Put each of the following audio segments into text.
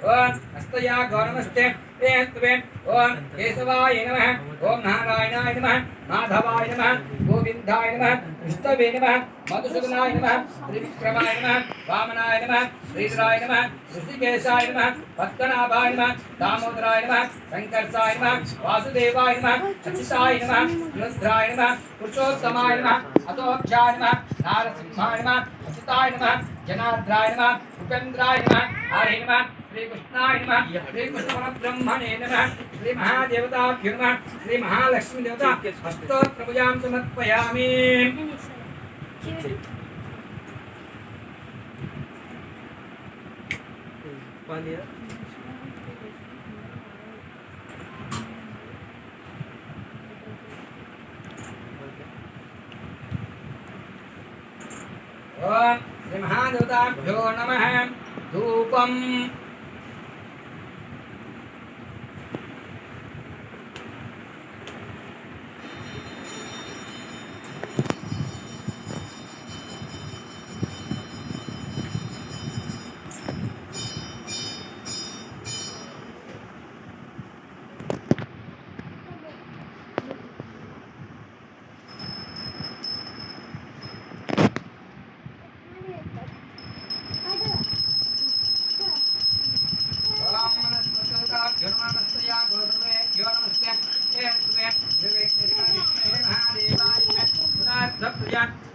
ओम हस्तया गौरमस्ते त्वे ओम केशवाय नमः ओम नारायणाय नमः माधवाय नमः गोविंदाय नमः विष्णवे नमः मधुसूदनाय नमः त्रिविक्रमाय नमः वामनाय नमः श्रीधराय नमः ऋषिकेशाय नमः पद्मनाभाय नमः दामोदराय नमः शंकरसाय नमः वासुदेवाय नमः अच्युताय नमः रुद्राय नमः पुरुषोत्तमाय नमः अतोक्षाय नमः नारसिंहाय नमः अच्युताय नमः जनार्दनाय नमः उपेन्द्राय नमः हरे नमः श्री कृष्णाय नमः श्री कृष्ण परब्रह्मणे नमः श्री महादेवताभ्यो नमः श्री महालक्ष्मी देवता स्तोत्र पूजां समर्पयामि ओम श्री महादेवताभ्यो नमः धूपम्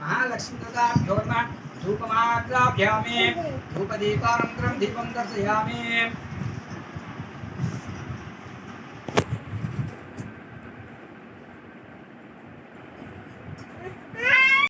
महालक्ष्मी धूपमाग्राभ्यामे धूपदीपानन्तरं दीपं दर्शयामि